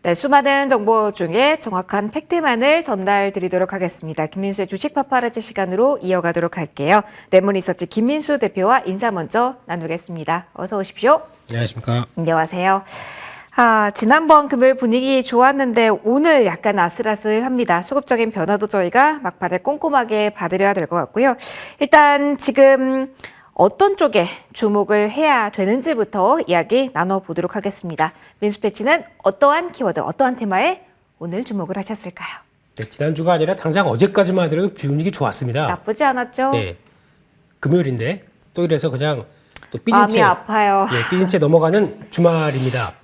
네, 수많은 정보 중에 정확한 팩트만을 전달드리도록 하겠습니다. 김민수의 주식 파파라치 시간으로 이어가도록 할게요. 레몬리서치 김민수 대표와 인사 먼저 나누겠습니다. 어서 오십시오. 안녕하십니까. 안녕하세요. 지난번 금요일 분위기 좋았는데 오늘 약간 아슬아슬합니다. 수급적인 변화도 저희가 막판에 꼼꼼하게 봐드려야 될 것 같고요. 일단 지금 어떤 쪽에 주목을 해야 되는지부터 이야기 나눠보도록 하겠습니다. 민수패치는 어떠한 키워드, 어떠한 테마에 오늘 주목을 하셨을까요? 네, 지난주가 아니라 당장 어제까지만 하더라도 분위기 좋았습니다. 나쁘지 않았죠? 네, 금요일인데 또 이래서 그냥 또 삐진 마음이 채, 아파요. 삐진 채 넘어가는 주말입니다.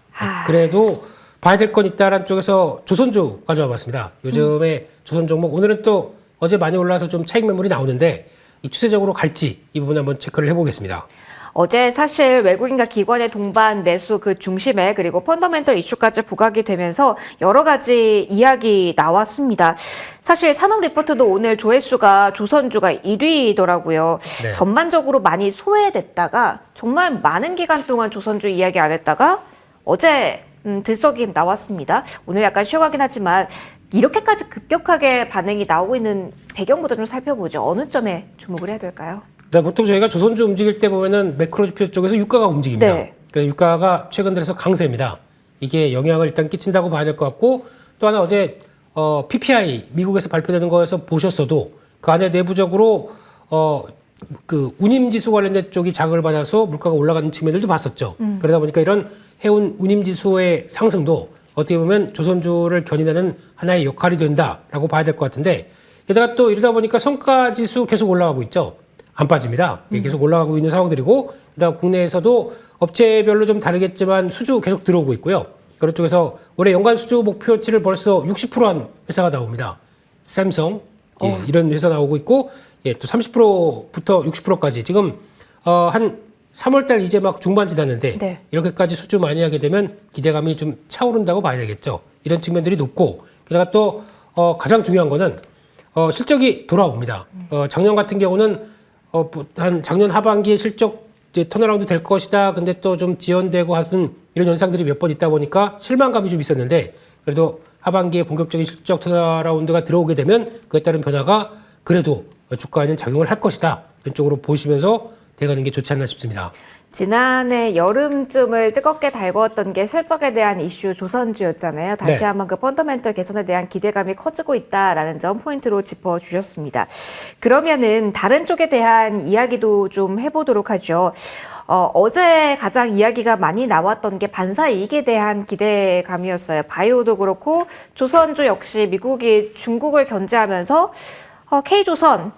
그래도 봐야 될 건 있다라는 쪽에서 조선주 가져와 봤습니다. 요즘에 조선 종목, 오늘은 또 어제 많이 올라와서 좀 차익 매물이 나오는데 이 추세적으로 갈지 이 부분 한번 체크를 해보겠습니다. 어제 사실 외국인과 기관의 동반 매수 그 중심에 그리고 펀더멘털 이슈까지 부각이 되면서 여러 가지 이야기 나왔습니다. 사실 산업 리포트도 오늘 조회수가 조선주가 1위더라고요. 네. 전반적으로 많이 소외됐다가 정말 많은 기간 동안 조선주 이야기 안 했다가 어제 들썩임 나왔습니다. 오늘 약간 쉬어가긴 하지만 이렇게까지 급격하게 반응이 나오고 있는 배경부터 좀 살펴보죠. 어느 점에 주목을 해야 될까요? 네, 보통 저희가 조선주 움직일 때 보면은 매크로 지표 쪽에서 유가가 움직입니다. 네. 그래서 유가가 최근 들어서 강세입니다. 이게 영향을 일단 끼친다고 봐야 될 것 같고, 또 하나 어제 PPI 미국에서 발표되는 거에서 보셨어도 그 안에 내부적으로 그 운임지수 관련된 쪽이 자극을 받아서 물가가 올라가는 측면들도 봤었죠. 그러다 보니까 이런 해운 운임지수의 상승도 어떻게 보면 조선주를 견인하는 하나의 역할이 된다라고 봐야 될 것 같은데, 게다가 또 이러다 보니까 성과지수 계속 올라가고 있죠. 안 빠집니다. 계속 올라가고 있는 상황들이고, 게다가 국내에서도 업체별로 좀 다르겠지만 수주 계속 들어오고 있고요. 그런 쪽에서 올해 연간 수주 목표치를 벌써 60%한 회사가 나옵니다. 삼성 이런 회사 나오고 있고, 또 30%부터 60%까지 지금 한 3월달 이제 막 중반 지났는데 네. 이렇게까지 수주 많이 하게 되면 기대감이 좀 차오른다고 봐야 되겠죠. 이런 측면들이 높고, 게다가 또 가장 중요한 거는 실적이 돌아옵니다. 작년 같은 경우는 한 작년 하반기에 실적 이제 턴어라운드 될 것이다. 근데 또 좀 지연되고 하는 이런 현상들이 몇 번 있다 보니까 실망감이 좀 있었는데, 그래도 하반기에 본격적인 실적 턴어라운드가 들어오게 되면 그에 따른 변화가 그래도 주가에는 작용을 할 것이다. 이런 쪽으로 보시면서 돼가는 게 좋지 않나 싶습니다. 지난해 여름쯤을 뜨겁게 달구었던 게 실적에 대한 이슈 조선주였잖아요. 다시 네. 한번 그 펀더멘털 개선에 대한 기대감이 커지고 있다라는 점 포인트로 짚어주셨습니다. 그러면은 다른 쪽에 대한 이야기도 좀 해보도록 하죠. 어제 가장 이야기가 많이 나왔던 게 반사이익에 대한 기대감이었어요. 바이오도 그렇고 조선주 역시 미국이 중국을 견제하면서 K조선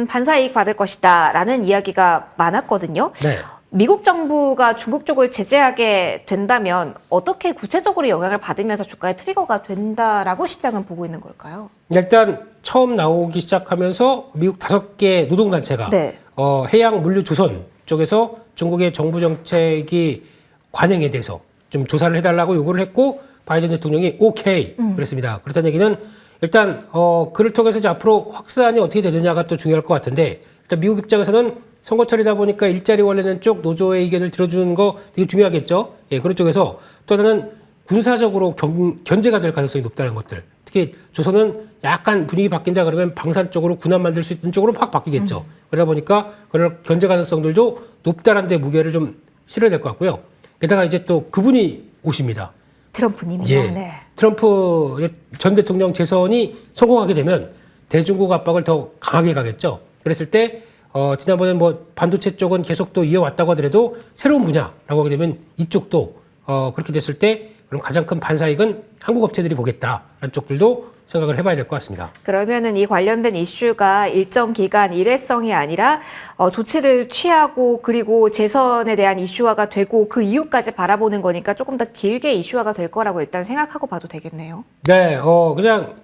반사이익 받을 것이다 라는 이야기가 많았거든요. 네. 미국 정부가 중국 쪽을 제재하게 된다면 어떻게 구체적으로 영향을 받으면서 주가의 트리거가 된다라고 시장은 보고 있는 걸까요? 일단 처음 나오기 시작하면서 미국 5개 노동단체가 네. 해양물류조선 쪽에서 중국의 정부 정책이 관행에 대해서 좀 조사를 해달라고 요구를 했고, 바이든 대통령이 오케이 그랬습니다. 그렇다는 얘기는 일단 그를 통해서 이제 앞으로 확산이 어떻게 되느냐가 또 중요할 것 같은데, 일단 미국 입장에서는 선거철이다 보니까 일자리 관련된 쪽 노조의 의견을 들어주는 거 되게 중요하겠죠. 예, 그런 쪽에서 또 하나는 군사적으로 견제가 될 가능성이 높다는 것들. 특히 조선은 약간 분위기 바뀐다 그러면 방산 쪽으로 군함 만들 수 있는 쪽으로 확 바뀌겠죠. 그러다 보니까 그런 견제 가능성들도 높다는 데 무게를 좀 실어야 될 것 같고요. 게다가 이제 또 그분이 오십니다. 트럼프님이요. 예. 네. 트럼프 전 대통령 재선이 성공하게 되면 대중국 압박을 더 강하게 가겠죠. 그랬을 때 지난번에 뭐 반도체 쪽은 계속 또 이어왔다고 하더라도 새로운 분야라고 하게 되면 이쪽도 그렇게 됐을 때 그럼 가장 큰 반사익은 한국 업체들이 보겠다라는 쪽들도 생각을 해봐야 될 것 같습니다. 그러면은 이 관련된 이슈가 일정 기간 일회성이 아니라 조치를 취하고 그리고 재선에 대한 이슈화가 되고 그 이후까지 바라보는 거니까 조금 더 길게 이슈화가 될 거라고 일단 생각하고 봐도 되겠네요. 네, 그냥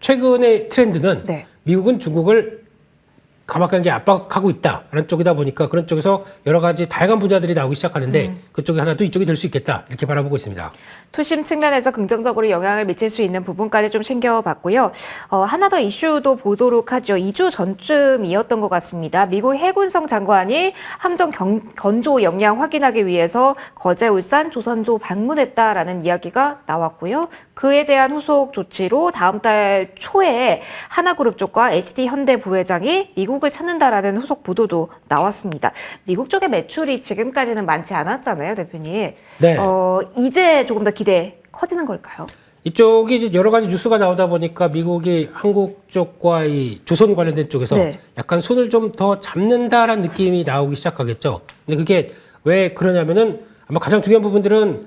최근의 트렌드는 네. 미국은 중국을 가막관계 압박하고 있다라는 쪽이다 보니까 그런 쪽에서 여러 가지 다양한 분야들이 나오기 시작하는데 그쪽이 하나도 이쪽이 될 수 있겠다 이렇게 바라보고 있습니다. 투심 측면에서 긍정적으로 영향을 미칠 수 있는 부분까지 좀 챙겨봤고요. 하나 더 이슈도 보도록 하죠. 2주 전쯤이었던 것 같습니다. 미국 해군성 장관이 함정 건조 역량 확인하기 위해서 거제, 울산, 조선소 방문했다라는 이야기가 나왔고요. 그에 대한 후속 조치로 다음 달 초에 하나그룹 쪽과 HD 현대 부회장이 미국을 찾는다라는 후속 보도도 나왔습니다. 미국 쪽의 매출이 지금까지는 많지 않았잖아요, 대표님. 네. 이제 조금 더 기대 커지는 걸까요? 이쪽이 이제 여러 가지 뉴스가 나오다 보니까 미국이 한국 쪽과 이 조선 관련된 쪽에서 네. 약간 손을 좀 더 잡는다라는 느낌이 나오기 시작하겠죠. 근데 그게 왜 그러냐면은 아마 가장 중요한 부분들은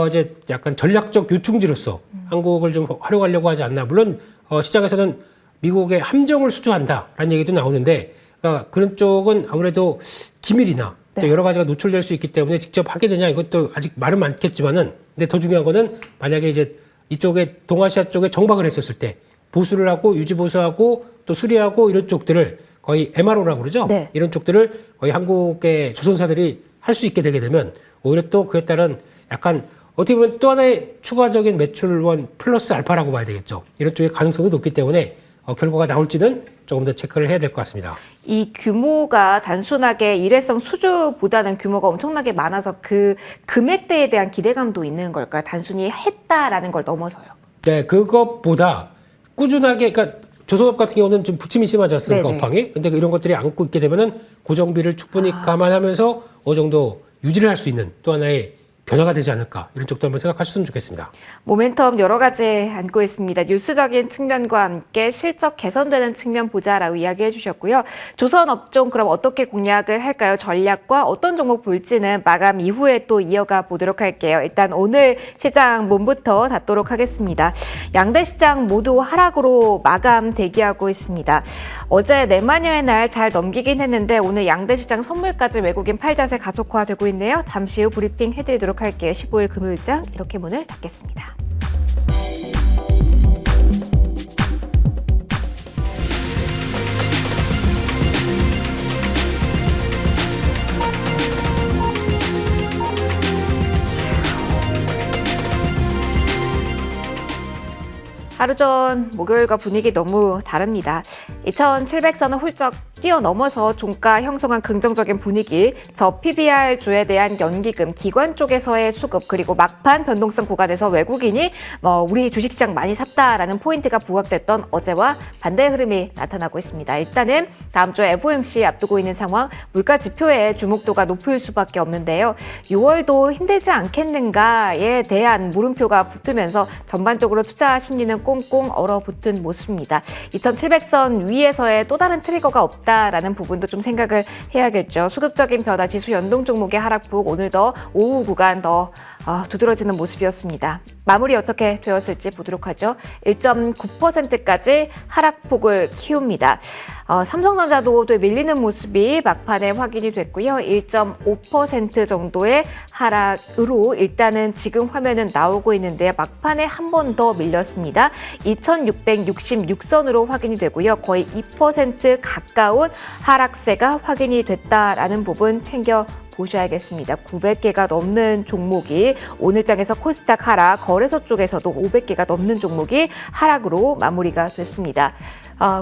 이제 약간 전략적 요충지로서 한국을 좀 활용하려고 하지 않나. 물론 시장에서는 미국의 함정을 수주한다라는 얘기도 나오는데 그러니까 그런 쪽은 아무래도 기밀이나 또 여러 가지가 노출될 수 있기 때문에 직접 하게 되냐 이것도 아직 말은 많겠지만은 근데 더 중요한 거는 만약에 이제 이쪽에 동아시아 쪽에 정박을 했었을 때 보수를 하고 유지 보수하고 또 수리하고 이런 쪽들을 거의 MRO라고 그러죠. 네. 이런 쪽들을 거의 한국의 조선사들이 할 수 있게 되게 되면 오히려 또 그에 따른 약간 어떻게 보면 또 하나의 추가적인 매출원 플러스 알파라고 봐야 되겠죠. 이런 쪽의 가능성도 높기 때문에 결과가 나올지는 조금 더 체크를 해야 될 것 같습니다. 이 규모가 단순하게 일회성 수주보다는 규모가 엄청나게 많아서 그 금액대에 대한 기대감도 있는 걸까요? 단순히 했다라는 걸 넘어서요. 네, 그것보다 꾸준하게, 그러니까 조선업 같은 경우는 좀 부침이 심하지 않습니까? 네네. 업황이. 근데 이런 것들이 안고 있게 되면은 고정비를 충분히 감안하면서 어느 정도 유지를 할 수 있는 또 하나의 변화가 되지 않을까 이런 쪽도 한번 생각하셨으면 좋겠습니다. 모멘텀 여러 가지 안고 있습니다. 뉴스적인 측면과 함께 실적 개선되는 측면 보자라고 이야기해 주셨고요. 조선업종 그럼 어떻게 공략을 할까요? 전략과 어떤 종목 볼지는 마감 이후에 또 이어가 보도록 할게요. 일단 오늘 시장 문부터 닫도록 하겠습니다. 양대 시장 모두 하락으로 마감 대기하고 있습니다. 어제 내마녀의 날 잘 넘기긴 했는데 오늘 양대 시장 선물까지 외국인 팔자세 가속화되고 있네요. 잠시 후 브리핑 해드리도록 할게요. 15일 금요일장 이렇게 문을 닫겠습니다. 하루 전 목요일과 분위기 너무 다릅니다. 2700선을 훌쩍 뛰어넘어서 종가 형성한 긍정적인 분위기, 저 PBR 주에 대한 연기금, 기관 쪽에서의 수급, 그리고 막판 변동성 구간에서 외국인이 우리 주식시장 많이 샀다라는 포인트가 부각됐던 어제와 반대의 흐름이 나타나고 있습니다. 일단은 다음 주 FOMC 앞두고 있는 상황, 물가 지표의 주목도가 높을 수밖에 없는데요. 6월도 힘들지 않겠는가에 대한 물음표가 붙으면서 전반적으로 투자 심리는 꽁꽁 얼어붙은 모습입니다. 2700선 위에서의 또 다른 트리거가 없다라는 부분도 좀 생각을 해야겠죠. 수급적인 변화, 지수 연동 종목의 하락폭 오늘 더 오후 구간 더 두드러지는 모습이었습니다. 마무리 어떻게 되었을지 보도록 하죠. 1.9%까지 하락폭을 키웁니다. 삼성전자도 또 밀리는 모습이 막판에 확인이 됐고요. 1.5% 정도의 하락으로 일단은 지금 화면은 나오고 있는데 막판에 한 번 더 밀렸습니다. 2666선으로 확인이 되고요. 거의 2% 가까운 하락세가 확인이 됐다라는 부분 챙겨 보셔야겠습니다. 900개가 넘는 종목이 오늘장에서 코스닥 하락, 거래소 쪽에서도 500개가 넘는 종목이 하락으로 마무리가 됐습니다.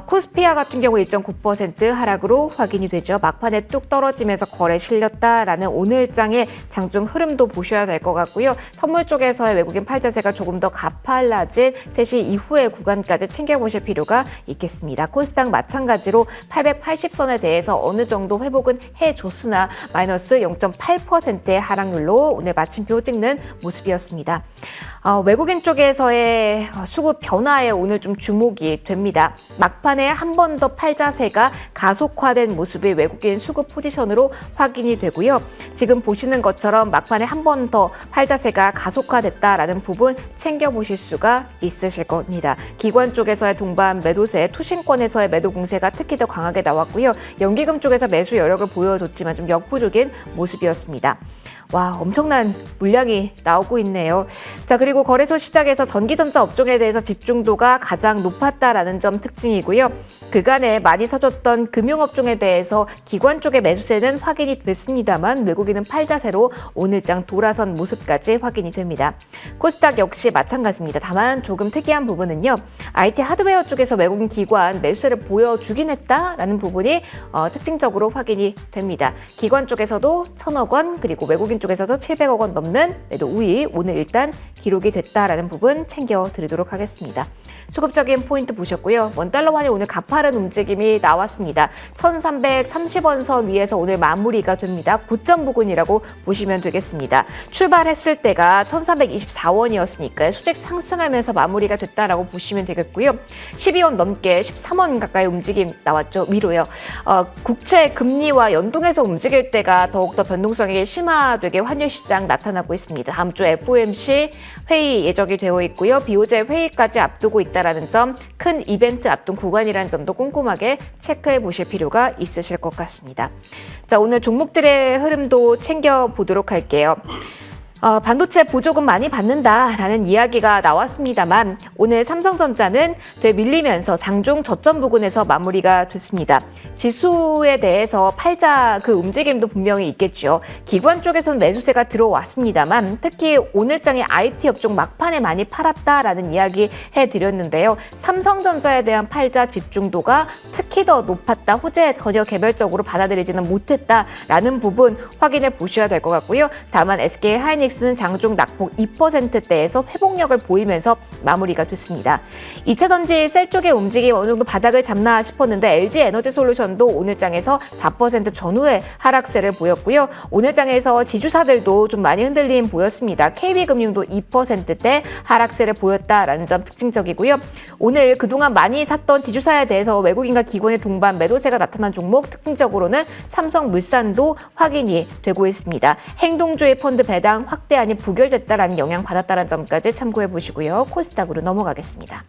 코스피아 같은 경우 1.9% 하락으로 확인이 되죠. 막판에 뚝 떨어지면서 거래 실렸다라는 오늘장의 장중 흐름도 보셔야 될 것 같고요. 선물 쪽에서의 외국인 팔자세가 조금 더 가팔라진 3시 이후의 구간까지 챙겨보실 필요가 있겠습니다. 코스닥 마찬가지로 880선에 대해서 어느 정도 회복은 해줬으나 마이너스 0.8%의 하락률로 오늘 마침표 찍는 모습이었습니다. 외국인 쪽에서의 수급 변화에 오늘 좀 주목이 됩니다. 막판에 한 번 더 팔자세가 가속화된 모습이 외국인 수급 포지션으로 확인이 되고요. 지금 보시는 것처럼 막판에 한 번 더 팔자세가 가속화됐다라는 부분 챙겨보실 수가 있으실 겁니다. 기관 쪽에서의 동반 매도세, 투신권에서의 매도 공세가 특히 더 강하게 나왔고요. 연기금 쪽에서 매수 여력을 보여줬지만 좀 역부족인 모습이었습니다. 와, 엄청난 물량이 나오고 있네요. 자, 그리고 거래소 시장에서 전기전자 업종에 대해서 집중도가 가장 높았다라는 점 특징이고요. 그간에 많이 서줬던 금융업종에 대해서 기관 쪽의 매수세는 확인이 됐습니다만 외국인은 팔자세로 오늘장 돌아선 모습까지 확인이 됩니다. 코스닥 역시 마찬가지입니다. 다만 조금 특이한 부분은요. IT 하드웨어 쪽에서 외국인 기관 매수세를 보여주긴 했다라는 부분이 특징적으로 확인이 됩니다. 기관 쪽에서도 1,000억 원 그리고 외국인 쪽에서도 700억 원 넘는 매도 우위 오늘 일단 기록이 됐다라는 부분 챙겨드리도록 하겠습니다. 수급적인 포인트 보셨고요. 원달러환이 오늘 가파른 움직임이 나왔습니다. 1330원 선 위에서 오늘 마무리가 됩니다. 고점 부근이라고 보시면 되겠습니다. 출발했을 때가 1324원이었으니까요. 소액 상승하면서 마무리가 됐다라고 보시면 되겠고요. 12원 넘게 13원 가까이 움직임 나왔죠. 위로요. 국채 금리와 연동해서 움직일 때가 더욱더 변동성이 심화되게 환율 시장 나타나고 있습니다. 다음 주 FOMC 회의 예정이 되어 있고요. BOJ 회의까지 앞두고 있다라는 점, 큰 이벤트 앞둔 구간이라는 점도 꼼꼼하게 체크해 보실 필요가 있으실 것 같습니다. 자, 오늘 종목들의 흐름도 챙겨보도록 할게요. 반도체 보조금 많이 받는다라는 이야기가 나왔습니다만 오늘 삼성전자는 되밀리면서 장중 저점 부근에서 마무리가 됐습니다. 지수에 대해서 팔자 그 움직임도 분명히 있겠죠. 기관 쪽에서는 매수세가 들어왔습니다만 특히 오늘장의 IT 업종 막판에 많이 팔았다라는 이야기 해드렸는데요. 삼성전자에 대한 팔자 집중도가 특히 더 높았다. 호재 전혀 개별적으로 받아들이지는 못했다라는 부분 확인해 보셔야 될 것 같고요. 다만 SK하이닉스는 장중 낙폭 2%대에서 회복력을 보이면서 마무리가 됐습니다. 2차전지 셀 쪽의 움직임 어느 정도 바닥을 잡나 싶었는데 LG에너지솔루션도 오늘장에서 4% 전후의 하락세를 보였고요. 오늘장에서 지주사들도 좀 많이 흔들림 보였습니다. KB금융도 2%대 하락세를 보였다라는 점 특징적이고요. 오늘 그동안 많이 샀던 지주사에 대해서 외국인과 기관의 동반 매도세가 나타난 종목 특징적으로는 삼성물산도 확인이 되고 있습니다. 행동주의 펀드 배당 확대안이 부결됐다라는 영향 받았다는 점까지 참고해 보시고요. 코스닥으로 넘어가겠습니다.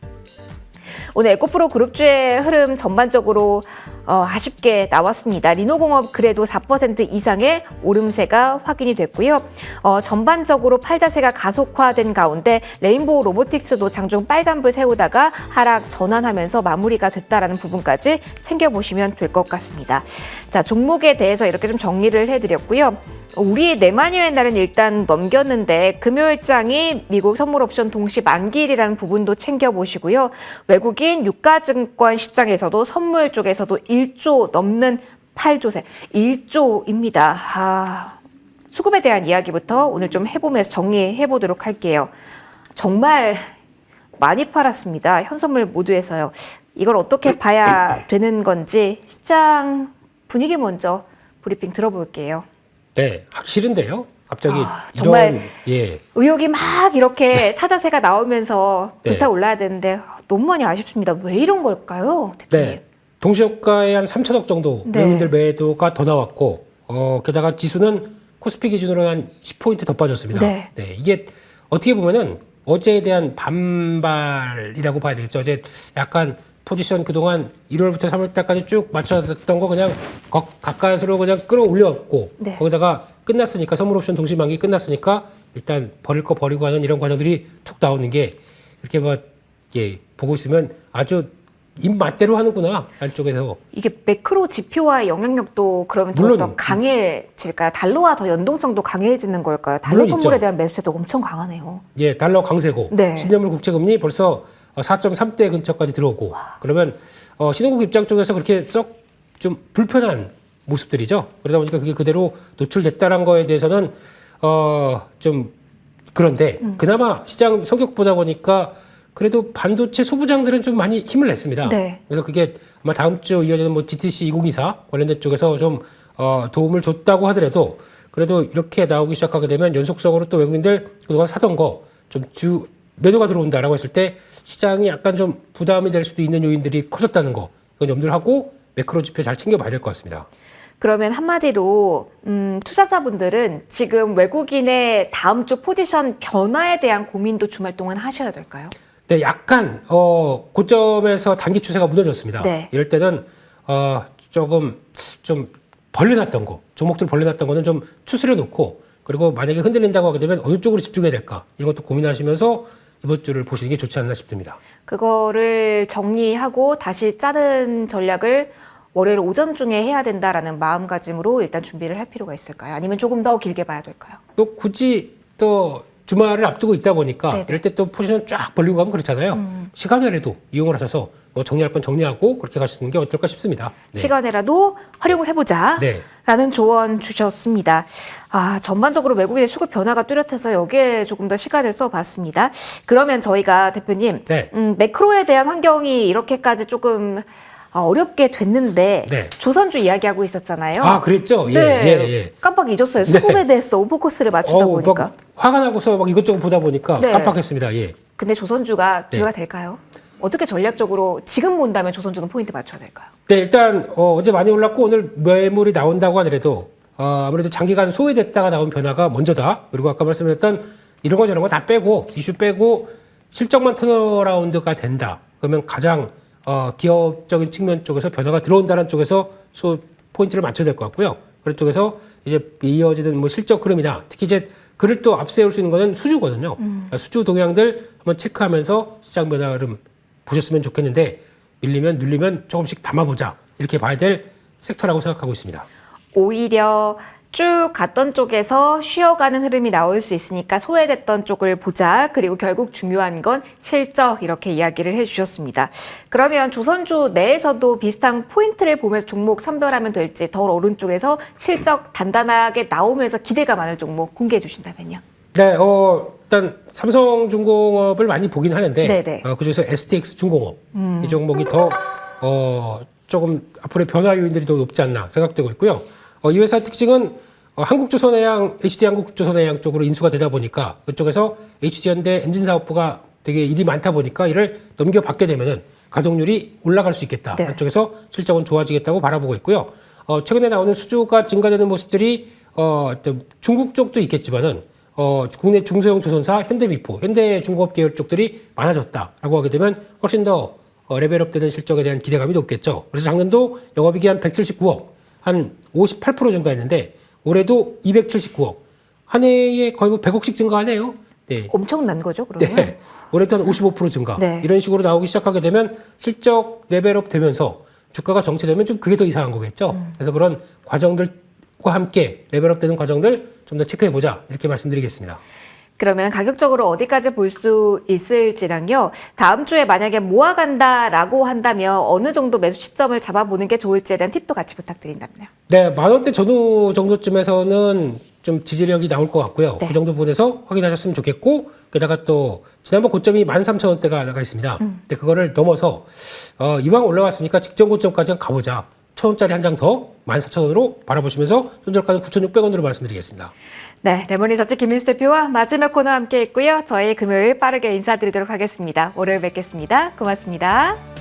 오늘 에코프로 그룹주의 흐름 전반적으로 아쉽게 나왔습니다. 리노공업 그래도 4% 이상의 오름세가 확인이 됐고요. 전반적으로 팔자세가 가속화된 가운데 레인보우 로보틱스도 장중 빨간불 세우다가 하락 전환하면서 마무리가 됐다라는 부분까지 챙겨보시면 될 것 같습니다. 자, 종목에 대해서 이렇게 좀 정리를 해드렸고요. 우리 네마니의 날은 일단 넘겼는데 금요일장이 미국 선물옵션 동시 만기일이라는 부분도 챙겨보시고요. 외국인 유가증권 시장에서도 선물 쪽에서도 1조 넘는 8조세, 1조입니다. 수급에 대한 이야기부터 오늘 좀 해보면서 정리해보도록 할게요. 정말 많이 팔았습니다. 현선물 모두에서요. 이걸 어떻게 봐야 되는 건지 시장 분위기 먼저 브리핑 들어볼게요. 네, 하기 싫은데요. 갑자기 정말 예. 의혹이 막 이렇게 사자세가 나오면서 불타올라야 되는데 너무 많이 아쉽습니다. 왜 이런 걸까요, 대표님? 네, 동시효과에 한 3천억 정도 외국인들 매도가 더 나왔고 게다가 지수는 코스피 기준으로 한 10포인트 더 빠졌습니다. 네. 네, 이게 어떻게 보면은 어제에 대한 반발이라고 봐야 되겠죠. 어제 약간 포지션 그동안 1월부터 3월달까지 쭉 맞춰놨던 거 그냥 가까스로 그냥 끌어올렸고 거기다가 끝났으니까 선물옵션 동시만기 끝났으니까 일단 버릴 거 버리고 하는 이런 과정들이 툭 나오는 게 이렇게 뭐 보고 있으면 아주 입맛대로 하는구나 안쪽에서. 이게 매크로 지표와의 영향력도 그러면 더 강해질까요? 달러와 더 연동성도 강해지는 걸까요? 달러 선물에 있죠. 대한 매수세도 엄청 강하네요. 예, 달러 강세고 10년물 국채금리 벌써 4.3대 근처까지 들어오고 그러면 신흥국 입장 쪽에서 그렇게 썩 좀 불편한 모습들이죠. 그러다 보니까 그게 그대로 노출됐다는 거에 대해서는 좀 그런데 그나마 시장 성격 보다 보니까 그래도 반도체 소부장들은 좀 많이 힘을 냈습니다. 그래서 그게 아마 다음 주 이어지는 뭐 GTC 2024 관련된 쪽에서 좀 도움을 줬다고 하더라도 그래도 이렇게 나오기 시작하게 되면 연속성으로 또 외국인들 그동안 사던 거 좀 매도가 들어온다라고 했을 때 시장이 약간 좀 부담이 될 수도 있는 요인들이 커졌다는 거 이건 염두를 하고 매크로 지표 잘 챙겨봐야 될 것 같습니다. 그러면 한마디로 투자자분들은 지금 외국인의 다음 주 포지션 변화에 대한 고민도 주말 동안 하셔야 될까요? 네, 약간 고점에서 단기 추세가 무너졌습니다. 이럴 때는 조금 좀 벌려놨던 거, 종목들 벌려놨던 거는 좀 추스려 놓고 그리고 만약에 흔들린다고 하게 되면 어느 쪽으로 집중해야 될까 이런 것도 고민하시면서 이번 주를 보시는 게 좋지 않나 싶습니다. 그거를 정리하고 다시 짜는 전략을 월요일 오전 중에 해야 된다라는 마음가짐으로 일단 준비를 할 필요가 있을까요? 아니면 조금 더 길게 봐야 될까요? 또 굳이 또 주말을 앞두고 있다 보니까 네네. 이럴 때 또 포지션 쫙 벌리고 가면 그렇잖아요. 시간이라도 이용을 하셔서 뭐 정리할 건 정리하고 그렇게 가시는 게 어떨까 싶습니다. 네. 시간에라도 활용을 해보자 네. 라는 조언 주셨습니다. 전반적으로 외국인의 수급 변화가 뚜렷해서 여기에 조금 더 시간을 써봤습니다. 그러면 저희가 대표님 네. 매크로에 대한 환경이 이렇게까지 조금 어렵게 됐는데 네. 조선주 이야기하고 있었잖아요. 그랬죠? 예, 네, 예, 예. 깜빡 잊었어요. 수급에 대해서 너무 포커스를 맞추다 보니까. 막 화가 나고서 막 이것저것 보다 보니까 네. 깜빡했습니다. 예. 근데 조선주가 네. 기회가 될까요? 어떻게 전략적으로 지금 본다면 조선주는 포인트 맞춰야 될까요? 네, 일단 어제 많이 올랐고 오늘 매물이 나온다고 하더라도 아무래도 장기간 소외됐다가 나온 변화가 먼저다. 그리고 아까 말씀드렸던 이런 거 저런 거 다 빼고 이슈 빼고 실적만 턴어라운드가 된다. 그러면 가장 기업적인 측면 쪽에서 변화가 들어온다는 쪽에서 포인트를 맞춰야 될 것 같고요. 그런 쪽에서 이제 이어지는 뭐 실적 흐름이나 특히 이제 그를 또 앞세울 수 있는 거는 수주거든요. 그러니까 수주 동향들 한번 체크하면서 시장 변화 흐름 보셨으면 좋겠는데 밀리면 눌리면 조금씩 담아보자 이렇게 봐야 될 섹터라고 생각하고 있습니다. 오히려 쭉 갔던 쪽에서 쉬어가는 흐름이 나올 수 있으니까 소외됐던 쪽을 보자. 그리고 결국 중요한 건 실적 이렇게 이야기를 해주셨습니다. 그러면 조선주 내에서도 비슷한 포인트를 보면서 종목 선별하면 될지 더 오른쪽에서 실적 단단하게 나오면서 기대가 많은 종목 공개해 주신다면요. 네, 일단 삼성중공업을 많이 보긴 하는데 네네. 그중에서 STX 중공업 이 종목이 더 조금 앞으로의 변화 요인들이 더 높지 않나 생각되고 있고요. 이 회사의 특징은 한국조선해양, HD 한국조선해양 쪽으로 인수가 되다 보니까 그쪽에서 HD현대 엔진 사업부가 되게 일이 많다 보니까 이를 넘겨받게 되면은 가동률이 올라갈 수 있겠다. 네. 그쪽에서 실적은 좋아지겠다고 바라보고 있고요. 최근에 나오는 수주가 증가되는 모습들이 중국 쪽도 있겠지만은 국내 중소형 조선사 현대미포, 현대중공업 계열 쪽들이 많아졌다라고 하게 되면 훨씬 더 레벨업되는 실적에 대한 기대감이 높겠죠. 그래서 작년도 영업이익이 한 179억, 한 58% 증가했는데 올해도 279억, 한 해에 거의 뭐 100억씩 증가하네요. 네. 엄청난 거죠, 그러면? 네. 올해도 한 55% 증가. 네. 이런 식으로 나오기 시작하게 되면 실적 레벨업 되면서 주가가 정체되면 좀 그게 더 이상한 거겠죠. 그래서 그런 과정들과 함께 레벨업 되는 과정들 좀 더 체크해보자. 이렇게 말씀드리겠습니다. 그러면 가격적으로 어디까지 볼 수 있을지랑요. 다음 주에 만약에 모아간다라고 한다면 어느 정도 매수 시점을 잡아보는 게 좋을지에 대한 팁도 같이 부탁드린다면요. 네, 10,000원대 전후 정도쯤에서는 좀 지지력이 나올 것 같고요. 네. 그 정도 부분에서 확인하셨으면 좋겠고, 게다가 또 지난번 고점이 13,000원대가 나가 있습니다. 근데 그거를 넘어서 이왕 올라왔으니까 직전 고점까지 가보자. 1,000원짜리 한 장 더 14,000원으로 바라보시면서 손절가는 9,600원으로 말씀드리겠습니다. 네, 레모니 저치 김민수 대표와 마지막 코너 함께 했고요. 저희 금요일 빠르게 인사드리도록 하겠습니다. 월요일 뵙겠습니다. 고맙습니다.